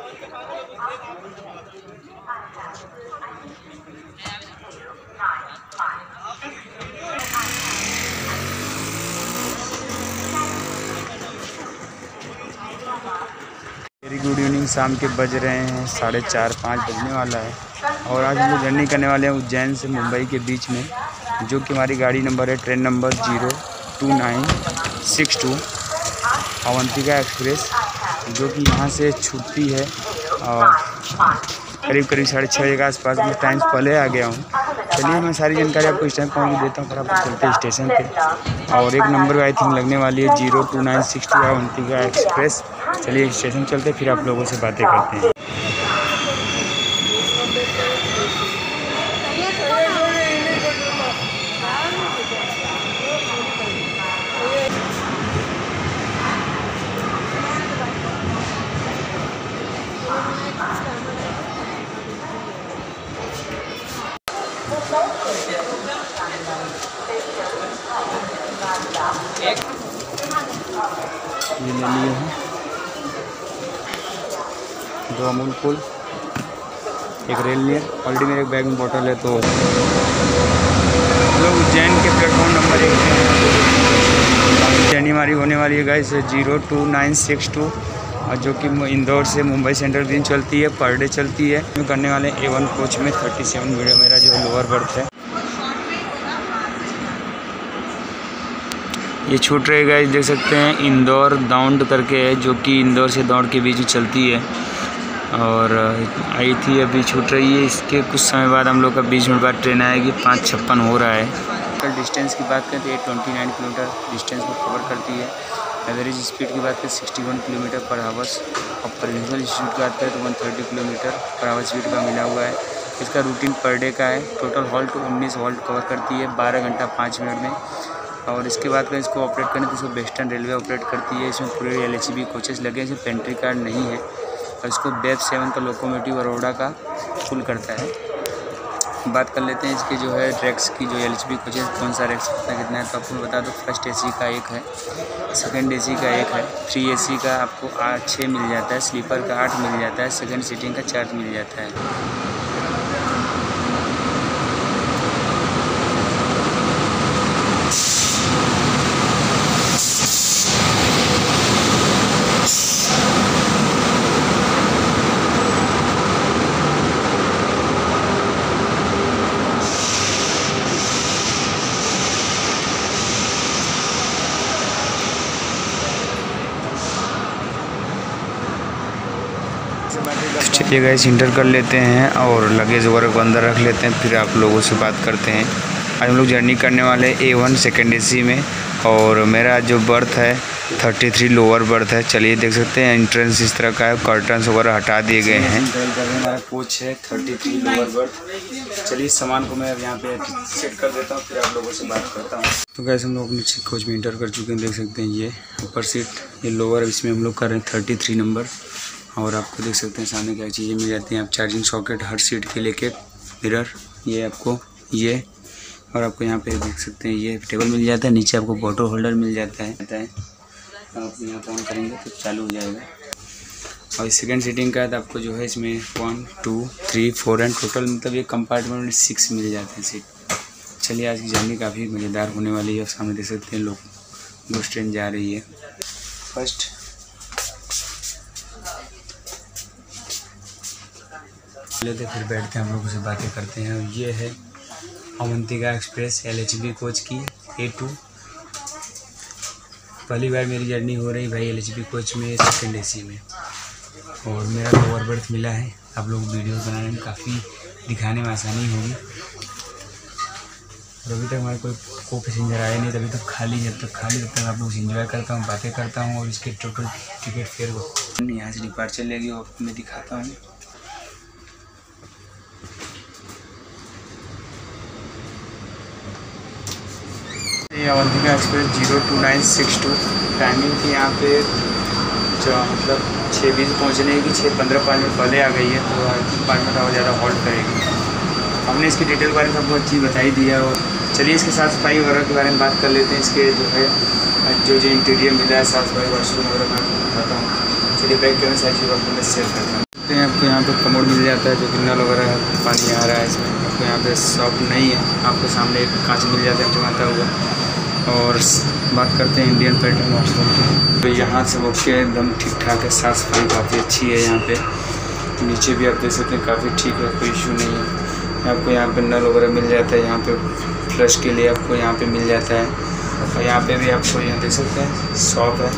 Very good evening. शाम के बज रहे हैं 4:30-5 बजने वाला है और आज हम लोग जर्नी करने वाले हैं उज्जैन से मुंबई के बीच में, जो कि हमारी गाड़ी नंबर है ट्रेन नंबर 02962 अवंतिका एक्सप्रेस, जो कि यहाँ से छूटती है करीब 6:30 के आसपास। मैं टाइम से पहले आ गया हूँ। चलिए मैं सारी जानकारी आपको इस टाइम पहुँच देता हूँ, फटाफट चलते हैं स्टेशन पे। और एक नंबर आई थिंक लगने वाली है 02962 अवंतिका एक्सप्रेस। चलिए स्टेशन चलते, फिर आप लोगों से बातें करते हैं। ये ले लिए हैं 2 अमूल कूल, एक रेल नियर। ऑलरेडी मेरे बैग में बोतल है। तो लोग उज्जैन के प्लेटफॉर्म नंबर 1 पे हैं। जर्नी हमारी होने वाली है गाइस 02962, और जो कि इंदौर से मुंबई सेंट्रल ट्रेन चलती है, पर डे चलती है। हम करने वाले A1 कोच में 37 वीडियो, मेरा जो लोअर बर्थ है। ये छूट रही गाइस, देख सकते हैं इंदौर दाउंड करके है, जो कि इंदौर से दौड़ के बीच में चलती है और आई थी, अभी छूट रही है। इसके कुछ समय बाद हम लोग का 20 मिनट बाद ट्रेन आएगी। 5:56 हो रहा है। टोटल डिस्टेंस की बात करें तो ये 29 किलोमीटर डिस्टेंस को कवर करती है। एवरेज स्पीड की बात करें 61 किलोमीटर पर आवर्स, और प्रिंसिपल स्पीड की बात करें तो 130 किलोमीटर पर आवर स्पीड का मिला हुआ है। इसका रूटीन पर डे का है। टोटल हॉल्ट 19 हॉल्ट कवर करती है 12 घंटा 5 मिनट में। और इसके बाद इसको ऑपरेट करने तो इसको वेस्टर्न रेलवे ऑपरेट करती है। इसमें पूरे LHB कोचेस लगे हैं, इसमें पेंट्री कार्ड नहीं है। और इसको BEP 7 का लोकोमोटिव अरोड़ा का फुल करता है। बात कर लेते हैं इसके जो है ट्रैक्स की, जो LHB कोचेस कौन सा रैक्स कितना है। तो आपको मैं बता दूँ, फर्स्ट AC का 1 है, सेकंड AC का 1 है, 3 AC का आपको 6 मिल जाता है, स्लीपर का 8 मिल जाता है, सेकंड सीटिंग का 4 मिल जाता है। चलिए गाइस इंटर कर लेते हैं और लगेज वगैरह को अंदर रख लेते हैं, फिर आप लोगों से बात करते हैं। आज हम लोग जर्नी करने वाले A1 सेकेंड AC में, और मेरा जो बर्थ है 33 लोअर बर्थ है। चलिए देख सकते हैं एंट्रेंस इस तरह का है, कर्टन्स वगैरह हटा दिए गए हैं। हमारा कोच है 33 लोअर बर्थ। चलिए सामान को मैं यहाँ पे सेट कर देता हूँ, फिर आप लोगों से बात करता हूँ। तो गाइस हम लोग नीचे कोच में इंटर कर चुके हैं, देख सकते हैं ये ऊपर सीट, ये लोअर, इसमें हम लोग कर रहे हैं 33 नंबर। और आपको देख सकते हैं सामने क्या चीज़ें मिल जाती हैं। आप चार्जिंग सॉकेट हर सीट के लेके, मिरर ये आपको ये, और आपको यहाँ पे देख सकते हैं ये टेबल मिल जाता है। नीचे आपको बॉटल होल्डर मिल जाता है। आप यहाँ ऑन करेंगे तो चालू हो जाएगा। और इस सेकेंड सीटिंग का तो आपको जो है इसमें 1 2 3 4 एंड टोटल मतलब ये कंपार्टमेंट 6 मिल जाते हैं सीट। चलिए आज की जर्नी काफ़ी मज़ेदार होने वाली है। और सामने देख सकते हैं लोग, बस ट्रेन जा रही है। फर्स्ट लेते फिर बैठते हैं, हम लोगों से बातें करते हैं। ये है अवंतिका एक्सप्रेस LHB कोच की A2। पहली बार मेरी जर्नी हो रही भाई LHB कोच में, सेकेंड AC में, और मेरा लोअर बर्थ मिला है। आप लोग वीडियो बनाने में काफ़ी दिखाने में आसानी होगी। और अभी तक हमारे कोई पैसेंजर आए नहीं, तभी तक खाली, जब तक खाली तब तक आप लोग इंजॉय करता हूँ, बातें करता हूँ। और इसके टोटल टिकट फेयर को यहाँ से डिपार्चर लेगी और मैं दिखाता हूँ। अवंतिका एक्सप्रेस 02962 टाइमिंग थी यहाँ पे जो मतलब 6:20 पहुँचने की, 6:15 5 मिनट पहले आ गई है। तो 5 मिनट और ज़्यादा हॉल्ट करेगी। हमने इसकी डिटेल के बारे में सबको अच्छी बताई दी है। और चलिए इसके साफ सफाई वगैरह के बारे में बात कर लेते हैं। इसके जो है जो इंटीरियर मिला है, साफ सफाई, वॉशरूम वगैरह मैं आपको बताता हूँ। चलिए बैक करने सारी चीज़ आपको मैं शेयर करता हूँ। आपको यहाँ पे कमोड मिल जाता है जो कि नल वगैरह पानी आ रहा है इसमें। आपको यहाँ पे शॉप नहीं है, आपको सामने एक कांच मिल जाता है चमकता हुआ। और बात करते हैं इंडियन पेट्रोल वॉशरूम की, तो यहाँ से ओके एकदम ठीक ठाक है, साफ़ सफाई काफ़ी अच्छी है यहाँ पे। नीचे भी आप देख सकते हैं काफ़ी ठीक है, कोई इशू नहीं है। आपको यहाँ पे नल वगैरह मिल जाता है, यहाँ पे फ्लश के लिए आपको यहाँ पे मिल जाता है। और यहाँ पे भी आपको यहाँ देख सकते हैं शॉप है,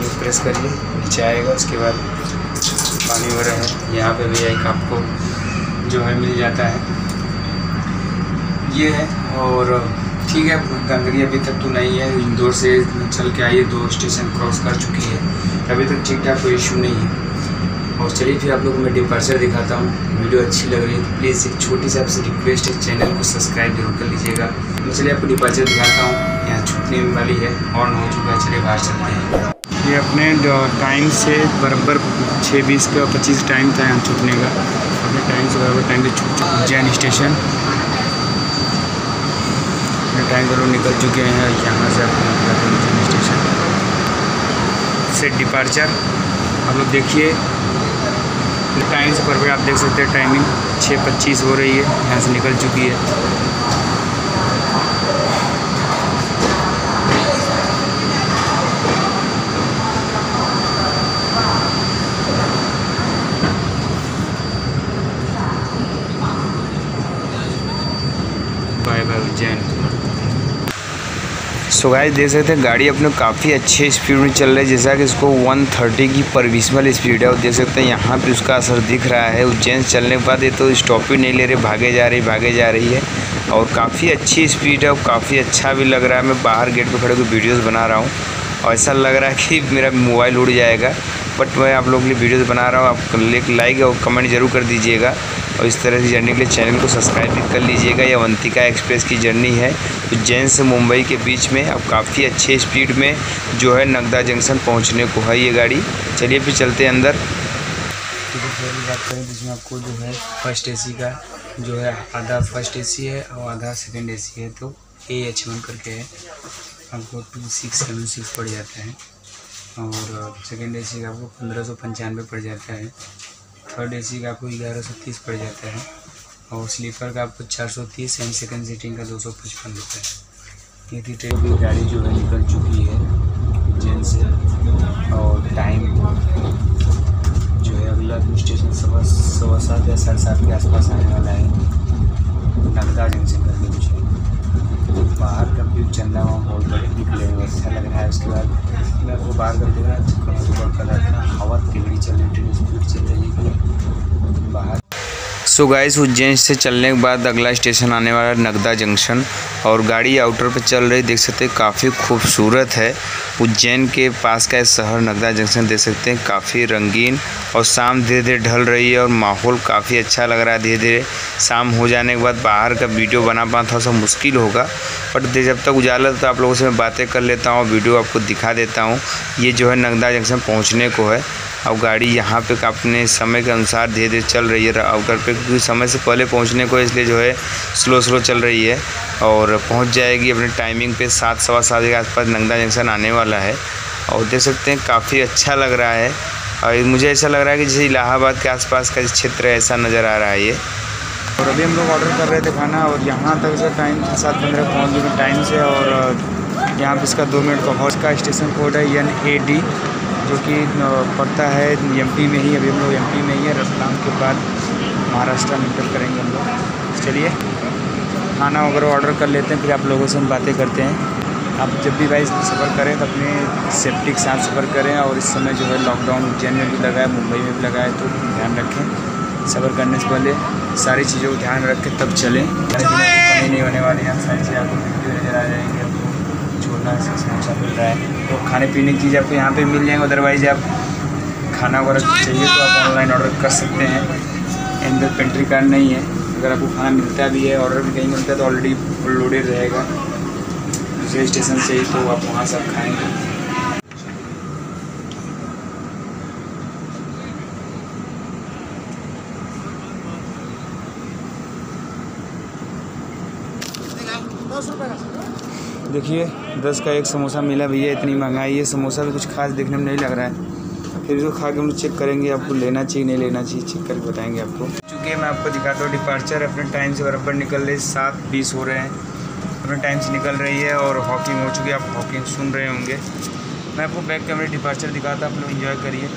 ये प्रेस करिए नीचे आएगा, उसके बाद पानी वगैरह है। यहाँ पे भी एक आपको जो है मिल जाता है, ये है। और ठीक है, गंदगी अभी तक तो नहीं है, इंदौर से चल के आइए 2 स्टेशन क्रॉस कर चुकी है, अभी तक ठीक ठाक कोई इशू नहीं है। और चलिए फिर आप लोगों को मैं डिपार्चर दिखाता हूँ। वीडियो अच्छी लग रही है तो प्लीज़ एक छोटी सी आपसे रिक्वेस्ट है, चैनल को सब्सक्राइब जरूर कर लीजिएगा। तो चलिए आपको डिपार्चर दिखाता हूँ, यहाँ छूटने वाली है, ऑन हो चुका है। चलिए बाहर चलते हैं। ये अपने टाइम से बराबर 6:20 का 25 टाइम था यहाँ छूटने का, अपने टाइम से बराबर टाइम पे छूट चुका। उज्जैन स्टेशन टाइम पर निकल चुके हैं, यहाँ से अपने उज्जैन स्टेशन से डिपार्चर आप लोग देखिए। टाइम से परफेक्ट आप देख सकते हैं, टाइमिंग 6:25 हो रही है, यहाँ से निकल चुकी है। Bye bye Ujjain. So guys देख सकते हैं गाड़ी अपने काफ़ी अच्छे स्पीड में चल रही है, जैसा कि इसको 130 की परमिशनल स्पीड है। और देख सकते हैं यहाँ पे उसका असर दिख रहा है। उज्जैन चलने के बाद ये तो स्टॉप ही नहीं ले रहे, भागे जा रही है। और काफ़ी अच्छी स्पीड है और काफ़ी अच्छा भी लग रहा है। मैं बाहर गेट पे खड़े होकर वीडियोज़ बना रहा हूँ और ऐसा लग रहा है कि मेरा मोबाइल उड़ जाएगा, बट मैं आप लोगों के लिए वीडियोज़ बना रहा हूँ। आप लाइक और कमेंट जरूर कर दीजिएगा, और इस तरह की जर्नी के लिए चैनल को सब्सक्राइब भी कर लीजिएगा। ये अवंतिका एक्सप्रेस की जर्नी है उज्जैन से मुंबई के बीच में। अब काफ़ी अच्छे स्पीड में जो है नगदा जंक्शन पहुंचने को है ये गाड़ी। चलिए फिर चलते हैं अंदर। बात करें जिसमें आपको जो है फर्स्ट AC का जो है आधा फर्स्ट AC है और आधा सेकेंड AC है, तो AH1 करके है, आपको 2676 पड़ जाता है। और सेकेंड AC का आपको 1595 पड़ जाता है। थर्ड AC का आपको 1130 पड़ जाता है। और स्लीपर का आपको 430 एंड सेकेंड सीटिंग का 255 रुपये। ये थी ट्रेन की गाड़ी जो है निकल चुकी है उज्जैन से। और टाइम जो है अगला स्टेशन 7:15 या 7:30 के आसपास आने वाला है, नगदा जंक्शन करके कुछ है। बाहर का व्यू चंदा वहाँ बहुत बड़े निकलेगा, अच्छा लग रहा है। उसके बाद मैं आपको बाहर कर देगा, सुबह का हवा तेज़ी चल रही, ट्रेन स्पीड चल रही है बाहर। सो गाइस उज्जैन से चलने के बाद अगला स्टेशन आने वाला है नगदा जंक्शन। और गाड़ी आउटर पे चल रही, देख सकते हैं काफ़ी खूबसूरत है। उज्जैन के पास का शहर नगदा जंक्शन देख सकते हैं, काफ़ी रंगीन। और शाम धीरे धीरे ढल रही है और माहौल काफ़ी अच्छा लग रहा है। धीरे धीरे शाम हो जाने के बाद बाहर का वीडियो बना पाना थोड़ा सा मुश्किल होगा, बट जब तक उजाला तो आप लोगों से मैं बातें कर लेता हूँ, वीडियो आपको दिखा देता हूँ। ये जो है नगदा जंक्शन पहुँचने को है। अब गाड़ी यहाँ पे अपने समय के अनुसार धीरे धीरे चल रही है आउटर पे, क्योंकि समय से पहले पहुँचने को, इसलिए जो है स्लो चल रही है। और पहुँच जाएगी अपने टाइमिंग पे 7 सवा 7 के आसपास नगदा जंक्शन आने वाला है। और देख सकते हैं काफ़ी अच्छा लग रहा है, और मुझे ऐसा लग रहा है कि जैसे इलाहाबाद के आसपास का क्षेत्र है, ऐसा नज़र आ रहा है ये। और अभी हम लोग ऑर्डर कर रहे थे खाना, और यहाँ तक से टाइम 7:15 पहुँच गए टाइम से। और यहाँ पर इसका 2 मिनट का हॉर्स का स्टेशन कोड है NAD, जो कि पड़ता है MP में ही। अभी हम लोग MP में ही है, रतलाम के बाद महाराष्ट्र में इंटर करेंगे हम लोग। चलिए खाना वगैरह ऑर्डर कर लेते हैं, फिर आप लोगों से हम बातें करते हैं। आप जब भी भाई सफ़र करें तो अपने सेफ्टी के साथ सफ़र करें। और इस समय जो है लॉकडाउन उज्जैन में भी लगा है, मुंबई में भी लगा है, तो ध्यान रखें। सफ़र करने से पहले सारी चीज़ों को ध्यान रख के तब चलें, कमी नहीं होने वाली है। सारी चीज़ें आपको नज़र आ जाएंगे। छोला से समोसा मिल रहा है, तो खाने पीने की चीज़ आपको यहाँ पे मिल जाएंगे। अदरवाइज़ आप खाना वगैरह चाहिए तो आप ऑनलाइन ऑर्डर कर सकते हैं। अंदर पेंट्री कार्ड नहीं है, अगर आपको खाना मिलता भी है, ऑर्डर भी कहीं मिलता है, तो ऑलरेडी लोडेड रहेगा दूसरे स्टेशन से ही, तो आप वहाँ से आप खाएँगे। देखिए 10 का एक समोसा मिला भैया, इतनी महंगाई है। समोसा भी कुछ खास देखने में नहीं लग रहा है। फिर इसको खा के हम लोग चेक करेंगे आपको लेना चाहिए नहीं लेना चाहिए, चेक करके बताएंगे आपको। चूँकि मैं आपको दिखाता हूँ डिपार्चर अपने टाइम से बराबर निकल रही 7:20 हो रहे हैं, अपने टाइम से निकल रही है और हॉकिंग हो चुकी है। आप हॉकिंग सुन रहे होंगे। मैं आपको बैक कैमरे डिपार्चर दिखाता, आप लोग इन्जॉय करिए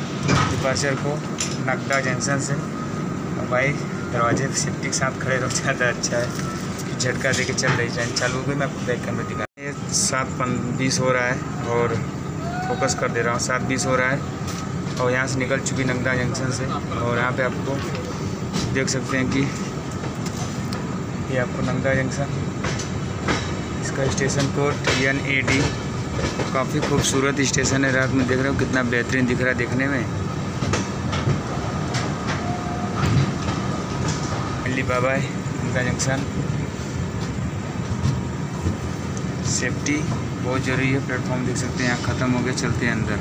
डिपार्चर को नगदा जंक्शन से। और भाई दरवाजे सेफ्टी के साथ खड़े रहो ज़्यादा अच्छा है, झटका दे के चल रही ट्रेन चालू हो गई। मैं आपको बैक कैमरे दिखा, ये 7:20 हो रहा है और फोकस कर दे रहा हूँ, 7:20 हो रहा है और यहाँ से निकल चुकी नगदा जंक्शन से। और यहाँ पे आपको देख सकते हैं कि ये आपको नगदा जंक्शन, इसका स्टेशन कोड TNAD। काफ़ी खूबसूरत स्टेशन है, रात में देख रहे हो कितना बेहतरीन दिख रहा है देखने में। Bye bye Nagda junction. Safety बहुत ज़रूरी है। प्लेटफॉर्म देख सकते हैं यहाँ ख़त्म हो गया, चलते हैं अंदर।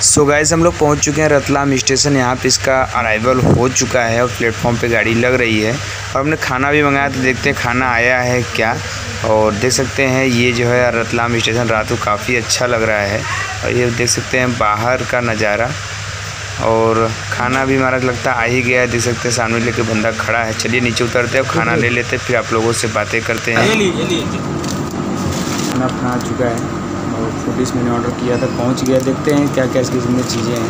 सो गाइस हम लोग पहुँच चुके हैं रतलाम स्टेशन। यहाँ पे इसका अराइवल हो चुका है और प्लेटफॉर्म पे गाड़ी लग रही है और हमने खाना भी मंगाया, तो देखते हैं खाना आया है क्या। और देख सकते हैं ये जो है रतलाम स्टेशन रात को काफ़ी अच्छा लग रहा है। और ये देख सकते हैं बाहर का नज़ारा और खाना भी हमारा लगता आ ही गया है। देख सकते हैं सामने लेके बंदा खड़ा है। चलिए नीचे उतरते हैं और खाना ले लेते हैं, फिर आप लोगों से बातें करते हैं। खाना अपना आ चुका है और फूडीज मैंने ऑर्डर किया था, पहुंच गया। देखते हैं क्या क्या इसमें चीज़ें हैं।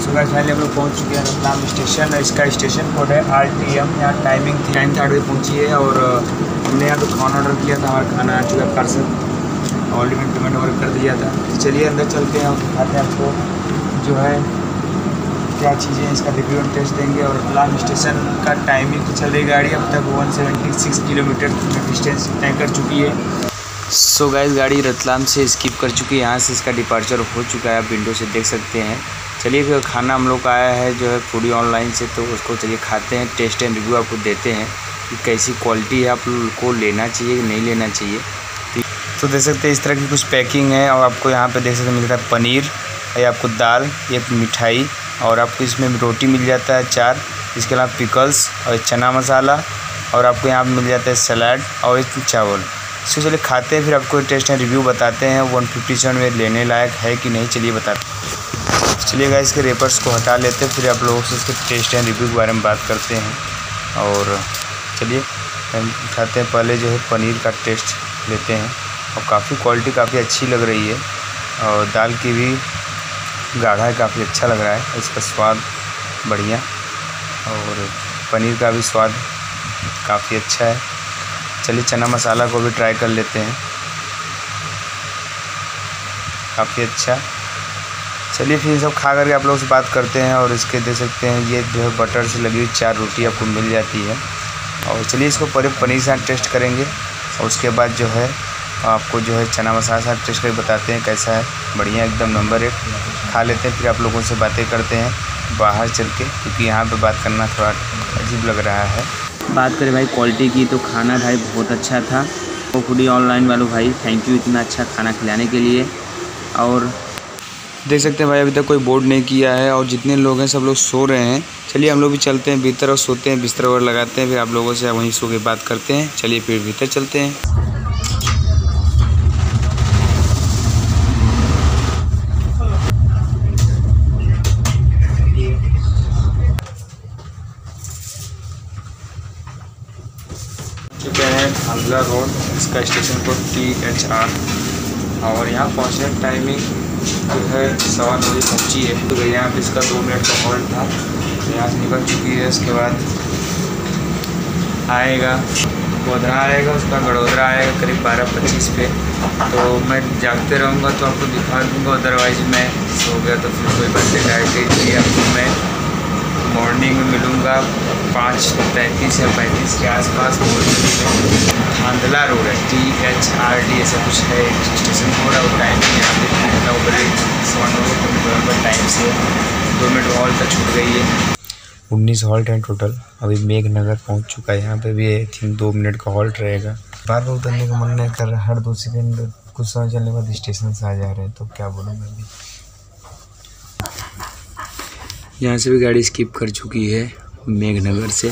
सुबह फाइनली हम लोग पहुँच चुके हैं रतलाम स्टेशन। इसका स्टेशन कोड है RTM। यहाँ टाइमिंग थी 9:30 पहुँची है और हमने यहाँ तो खाना ऑर्डर किया था, हमारा खाना आ चुका है पार्सल, ऑलरेडी पेमेंट वगैरह कर दिया था। तो चलिए अंदर चलते हैं और दिखाते हैं आपको जो है क्या चीज़ें, इसका रिव्यू एंड टेस्ट देंगे। और रतलाम स्टेशन का टाइमिंग तो चल रही गाड़ी अब तक 176 किलोमीटर डिस्टेंस तय कर चुकी है। सो गाइस गाड़ी रतलाम से स्किप कर चुकी है, यहाँ से इसका डिपार्चर हो चुका है, आप विंडो से देख सकते हैं। चलिए फिर खाना हम लोग का आया है जो है फूडी ऑनलाइन से, तो उसको चलिए खाते हैं, टेस्ट एंड रिव्यू आपको देते हैं कि कैसी क्वालिटी है, आप को लेना चाहिए कि नहीं लेना चाहिए। तो देख सकते हैं इस तरह की कुछ पैकिंग है और आपको यहाँ पे देख सकते मिलता है पनीर, ये आपको दाल, ये मिठाई और आपको इसमें रोटी मिल जाता है 4, इसके अलावा पिकल्स और चना मसाला और आपको यहाँ पे मिल जाता है सलाद और एक चावल। इसको चलिए खाते हैं, फिर आपको टेस्ट एंड रिव्यू बताते हैं 157 में लेने लायक है कि नहीं, चलिए बताते। चलिए गाइस इसके रेपर्स को हटा लेते हैं, फिर आप लोगों से इसके टेस्ट एंड रिव्यू के बारे में बात करते हैं। और चलिए खाते हैं, पहले जो है पनीर का टेस्ट लेते हैं और काफ़ी क्वालिटी काफ़ी अच्छी लग रही है और दाल की भी गाढ़ा है, काफ़ी अच्छा लग रहा है, इसका स्वाद बढ़िया और पनीर का भी स्वाद काफ़ी अच्छा है। चलिए चना मसाला को भी ट्राई कर लेते हैं, काफ़ी अच्छा। चलिए फिर सब खा करके आप लोगों से बात करते हैं। और इसके देख सकते हैं ये जो है बटर से लगी हुई 4 रोटी आपको मिल जाती है। और चलिए इसको पूरे पनीर के साथ टेस्ट करेंगे और उसके बाद जो है आपको जो है चना मसाला साथ टेस्ट करके बताते हैं कैसा है, बढ़िया एकदम नंबर 1। खा लेते हैं, फिर आप लोगों से बातें करते हैं बाहर चल के, क्योंकि यहाँ पे बात करना थोड़ा अजीब लग रहा है। बात करें भाई क्वालिटी की तो खाना भाई बहुत अच्छा था। तो फूडी ऑनलाइन वालों भाई थैंक यू इतना अच्छा खाना खिलाने के लिए। और देख सकते हैं भाई अभी तक कोई बोर्ड नहीं किया है और जितने लोग हैं सब लोग सो रहे हैं। चलिए हम लोग भी चलते हैं भीतर और सोते हैं, बिस्तर वगैरह लगाते हैं, फिर आप लोगों से वहीं सो के बात करते हैं। चलिए फिर भीतर चलते हैं। चुके हैं धांधला रोड, इसका स्टेशन कोड THR और यहाँ पहुँचने टाइमिंग जो है 9:15 बजे पहुँची है। तो यहाँ पे इसका 2 मिनट का हॉल्ट था, तो यहाँ से निकल चुकी है। इसके बाद आएगा गोधरा आएगा, उसका गड़ोदरा आएगा करीब 12:25 पे। तो मैं जागते रहूँगा तो आपको दिखा दूँगा, अदरवाइज़ मैं सो गया तो फिर कोई बात नहीं। आपको मैं मॉर्निंग में मिलूँगा 5:33 या 35 के आसपास। धांधला रोड है, THRD ऐसा कुछ है स्टेशन हो रहा है। टाइम यहाँ पे टाइम से 2 मिनट हॉल्ट तक छूट गई है। 19 हॉल्ट हैं टोटल। अभी मेघनगर पहुँच चुका है, यहाँ पे भी आई थिंक 2 मिनट का हॉल्ट रहेगा। बार बार उतरने का मन नहीं कर रहा, हर 2 सेकेंड कुछ समय चलने के बाद स्टेशन से आ जा रहे हैं, तो क्या बोलूँ मैं भी। यहाँ से भी गाड़ी स्किप कर चुकी है मेघनगर से।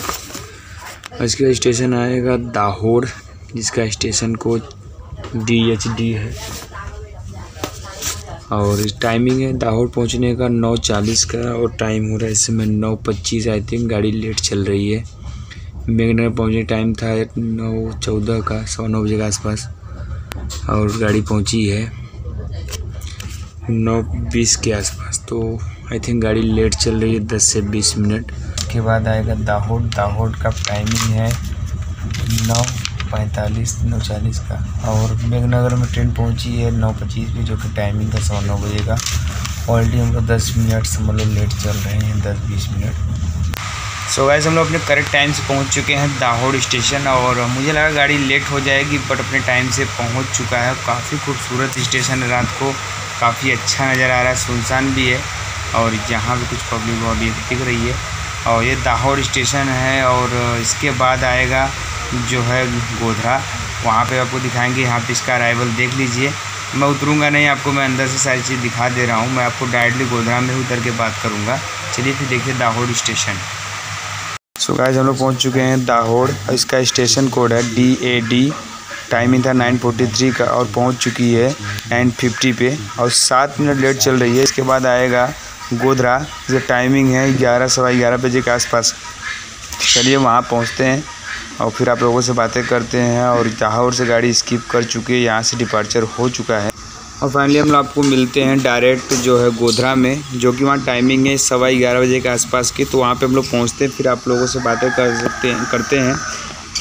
इसका स्टेशन आएगा दाहोद, जिसका स्टेशन कोड DHD है। और टाइमिंग है दाहोद पहुंचने का 9:40 का, और टाइम हो रहा है इस समय 9:25। आई थिंक गाड़ी लेट चल रही है। मेघनगर पहुंचने टाइम था 9:14 का, 9:15 बजे के आसपास, और गाड़ी पहुंची है 9:20 के आसपास। तो आई थिंक गाड़ी लेट चल रही है 10 से 20 मिनट के बाद आएगा दाहोद। दाहोद का टाइमिंग है 9:45 9:40 का, और मेघनगर में ट्रेन पहुंची है 9:25 पे, जो कि टाइमिंग है 9:15 बजे का। ऑलरेडी हम लोग 10 मिनट समझ लो लेट चल रहे हैं, 10-20 मिनट। सो गाइस हम लोग अपने करेक्ट टाइम से पहुंच चुके हैं दाहोद स्टेशन, और मुझे लगा गाड़ी लेट हो जाएगी, बट अपने टाइम से पहुंच चुका है। काफ़ी खूबसूरत स्टेशन है, रात को काफ़ी अच्छा नज़र आ रहा है, सुनसान भी है, और यहाँ भी कुछ पब्लिक बॉडी दिख रही है। और ये दाहोद स्टेशन है, और इसके बाद आएगा जो है गोधरा, वहाँ पे आपको दिखाएंगे। यहाँ पे इसका अराइवल देख लीजिए। मैं उतरूँगा नहीं, आपको मैं अंदर से सारी चीज़ दिखा दे रहा हूँ। मैं आपको डायरेक्टली गोधरा में उतर के बात करूँगा। चलिए फिर देखिए दाहोद स्टेशन। सो गाइस हम लोग पहुँच चुके हैं दाहोद। इसका स्टेशन कोड है DAD। टाइमिंग था 9:43 का, और पहुँच चुकी है 9:50 पे, और 7 मिनट लेट चल रही है। इसके बाद आएगा गोधरा, जिसका टाइमिंग है 11 सवा 11 बजे के आसपास। चलिए वहाँ पहुँचते हैं और फिर आप लोगों से बातें करते हैं। और दाहोद से गाड़ी स्किप कर चुकी है, यहाँ से डिपार्चर हो चुका है। और फाइनली हम लोग आपको मिलते हैं डायरेक्ट जो है गोधरा में, जो कि वहाँ टाइमिंग है 11:15 बजे के आसपास की। तो वहाँ पे हम लोग पहुँचते हैं, फिर आप लोगों से बातें करते हैं।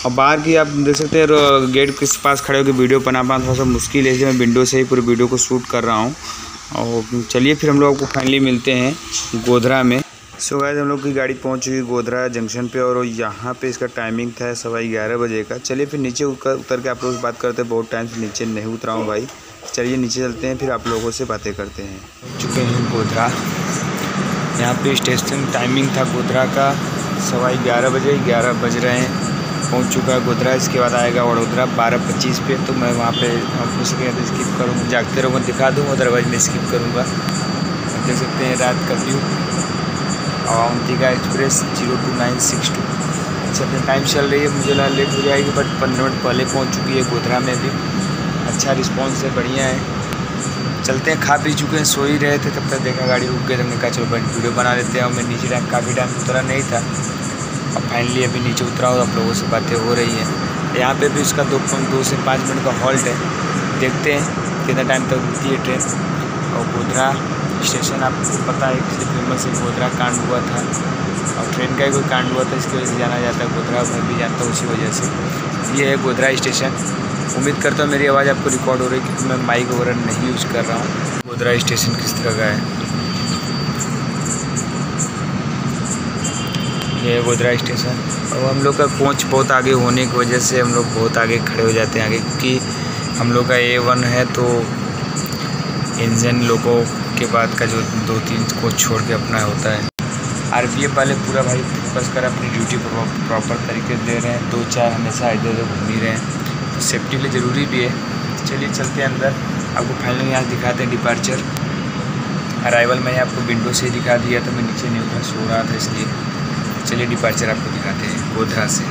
और बाहर की आप देख सकते हैं, गेट के पास खड़े होकर वीडियो बना पाना थोड़ा सा मुश्किल है, इसलिए मैं विंडो से ही पूरे वीडियो को शूट कर रहा हूँ। और चलिए फिर हम लोग आपको फाइनली मिलते हैं गोधरा में। सो गाइस हम लोग की गाड़ी पहुंच चुकी गोधरा जंक्शन पे, और यहाँ पे इसका टाइमिंग था 11:15 बजे का। चलिए फिर नीचे उतर के आप लोगों से बात करते हैं। बहुत टाइम से नीचे नहीं उतरा हूँ भाई। चलिए नीचे चलते हैं, फिर आप लोगों से बातें करते हैं। चुके हैं गोधरा। यहाँ पे स्टेशन टाइमिंग था गोधरा का 11:15 बजे, 11 बज रहे हैं। पहुँच चुका है गोधरा। इसके बाद आएगा वडोदरा 12:25 पे। तो मैं वहाँ पे आपको सके स्किप करूँगा, जागते रहो मैं दिखा दूँगा, अदरवाइज मैं स्किप करूँगा। देख सकते हैं रात का व्यू। अवंतिका एक्सप्रेस 02962। अच्छा टाइम चल रही है, मुझे लगा लेट हो जाएगी, बट 15 मिनट पहले पहुंच चुकी है गोधरा में भी। अच्छा रिस्पांस है, बढ़िया है। चलते हैं, खा पी चुके हैं, सो ही रहे थे, तब तक देखा गाड़ी रुक गई, तो हमने कहा चलो वीडियो बना लेते हैं। और मैं नीचे काफ़ी टाइम उतरा नहीं था, अब फाइनली अभी नीचे उतरा हूँ, आप लोगों से बातें हो रही हैं। यहाँ पे भी उसका 2 से 5 मिनट का हॉल्ट है। देखते हैं कितना टाइम तक रुकती है ट्रेन। और गोधरा स्टेशन आपको पता है इसलिए फेमस है, गोधरा कांड हुआ था, और ट्रेन का ही कोई कांड हुआ था, इसकी वजह से जाना जाता है गोधरा। मैं भी जानता हूँ उसी वजह से। ये है गोधरा स्टेशन। उम्मीद करता हूँ मेरी आवाज़ आपको रिकॉर्ड हो रही है, क्योंकि मैं माइक वगैरह नहीं यूज़ कर रहा हूँ। गोधरा स्टेशन किस तरह का है, ये है गोधरा स्टेशन। और हम लोग का कोच बहुत आगे होने की वजह से हम लोग बहुत आगे खड़े हो जाते हैं आगे, क्योंकि हम लोग का A1 है, तो इंजन लोगों के बाद का जो 2-3 कोच छोड़ के अपना होता है। RPF वाले पूरा भाई फोकस कर अपनी ड्यूटी प्रॉपर तरीके से दे रहे हैं। 2-4 हमेशा इधर उधर घूम ही रहे हैं, तो सेफ्टी के लिए ज़रूरी भी है। चलिए चलते हैं अंदर, आपको फाइनली यहाँ दिखाते हैं डिपार्चर। अराइवल मैंने आपको विंडो से ही दिखा दिया था, मैं नीचे नहीं उतना सो रहा था इसलिए। चलिए डिपार्चर आपको दिखाते हैं गोधरा से।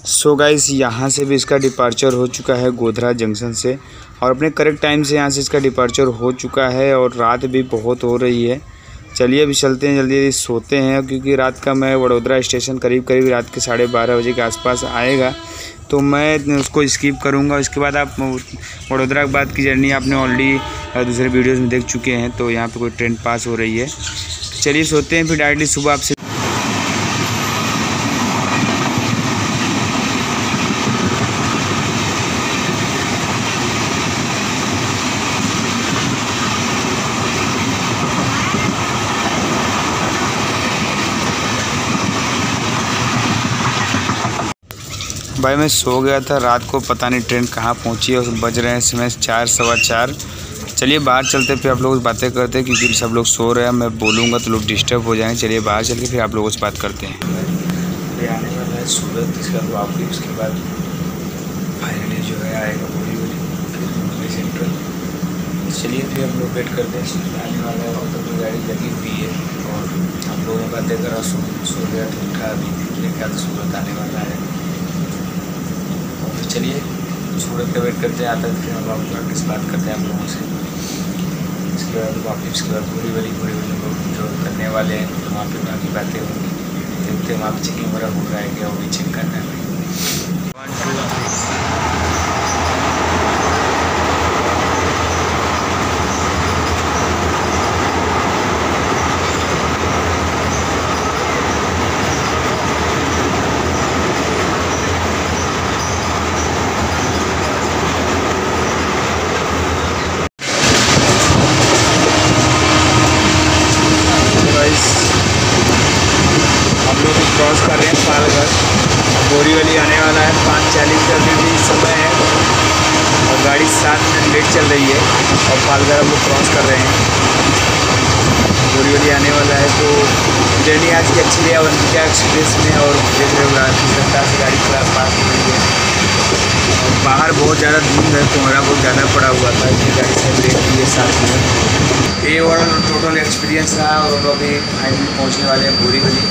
सो गाइस यहाँ से भी इसका डिपार्चर हो चुका है गोधरा जंक्शन से, और अपने करेक्ट टाइम से यहाँ से इसका डिपार्चर हो चुका है। और रात भी बहुत हो रही है। चलिए अभी चलते हैं, जल्दी सोते हैं, क्योंकि रात का मैं वडोदरा स्टेशन करीब रात के 12:30 बजे के आसपास आएगा, तो मैं उसको स्किप करूँगा। इसके बाद आप वडोदरा के बाद की जर्नी आपने ऑलरेडी दूसरे वीडियोज़ में देख चुके हैं। तो यहाँ पर कोई ट्रेन पास हो रही है। चलिए सोते हैं, फिर डायरेक्टली सुबह आपसे भाई मैं सो गया था रात को, पता नहीं ट्रेन कहाँ पहुँची है। और बज रहे हैं समय 4 सवा 4। चलिए बाहर चलते फिर आप लोगों से बातें करते हैं, क्योंकि सब लोग सो रहे हैं, मैं बोलूँगा तो लोग डिस्टर्ब हो जाएंगे। चलिए बाहर चल के फिर आप लोगों से बात करते हैं। आने वाला है सूरत, इसका वापसी, उसके बाद फाइनली जो है आएगा बोरीवली सेंट्रल। चलिए फिर हम लोग वेट करते हैं, आने वाला है। और तो गाड़ी लगी हुई है, और हम लोगों ने बातें करा, सो गया तो उठा, अभी क्या सूरत आने वाला है। चलिए सूरत का वेट करते हैं, आता है फिर हम लोग वापस बात करते हैं आप लोगों से। इसके बाद वापस के बाद पूरी वाली लोग जो करने वाले हैं तो वहाँ पे बाकी बातें होंगी, देखते हैं वहाँ पर चेकिंग वगैरह हो रहा है क्या, वो भी चेक करना है। 1 2 3 हम लोग क्रॉस कर रहे हैं पालघर। बोरीवली आने वाला है, 5:40 का भी समय है और गाड़ी 7 मिनट लेट चल रही है और पालघर हम लोग क्रॉस कर रहे हैं। बोरीवली आने वाला है तो जर्नी आज की अच्छी रही अवंतिका एक्सप्रेस में। और देख रहे हो किस रफ्तार से गाड़ी पास हो रही है और बाहर बहुत ज़्यादा धुंध है, कोहरा बहुत ज़्यादा पड़ा हुआ था, इसलिए गाड़ी से ब्रेक की है 7 मिनट। ये ओवरऑल टोटल एक्सपीरियंस रहा और हम लोग अभी फाइनली पहुँचने वाले हैं बोरीवली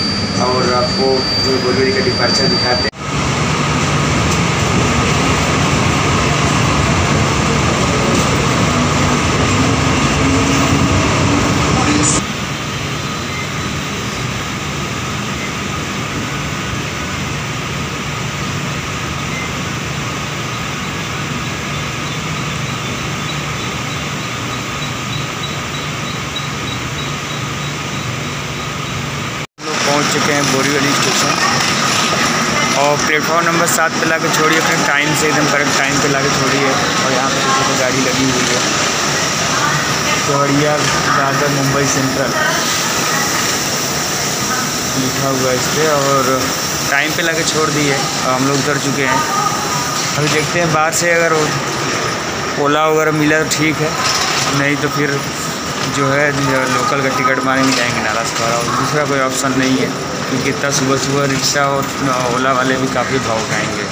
और आपको जो बोरीवली का डिपार्चर दिखाते हैं। पहुंच चुके हैं बोरीवली स्टेशन और प्लेटफॉर्म नंबर 7 पे लाके छोड़िए, अपने टाइम से एकदम करेक्ट टाइम पे लाके छोड़िए। और यहाँ पे देखिए तो गाड़ी लगी हुई है, केवड़िया दादर मुंबई सेंट्रल लिखा हुआ है इस पर और टाइम पे लाके छोड़ दी है और हम लोग उतर चुके हैं। अभी देखते हैं बाहर से अगर ओला वगैरह मिला तो ठीक है, नहीं तो फिर जो है लोकल का टिकट मारने में जाएंगे नाला सवारा और दूसरा कोई ऑप्शन नहीं है, क्योंकि इतना सुबह सुबह रिक्शा और ओला वाले भी काफ़ी भाव उठाएंगे।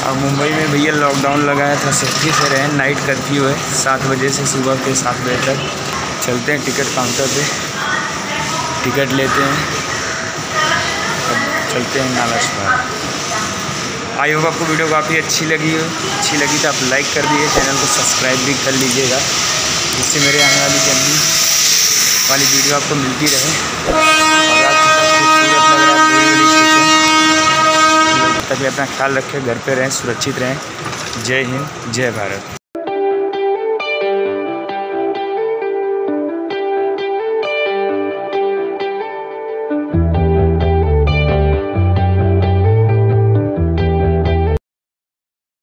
और मुंबई में भैया लॉकडाउन लगाया था, सेफ्टी से रहें, नाइट कर्फ्यू है 7 बजे से सुबह के 7 बजे तक। चलते हैं टिकट काउंटर पे, टिकट लेते हैं और चलते हैं नाला सवारा। आई होप आपको वीडियो काफ़ी अच्छी लगी तो आप लाइक कर दीजिए, चैनल को सब्सक्राइब भी कर लीजिएगा, जिससे मेरे आने वाली जर्नी वाली वीडियो आपको मिलती रहे। और आज खूबसूरत लग रहा है बोरीवली स्टेशन। तब अपना ख्याल रखें, घर पे रहें, सुरक्षित रहें। जय हिंद, जय भारत।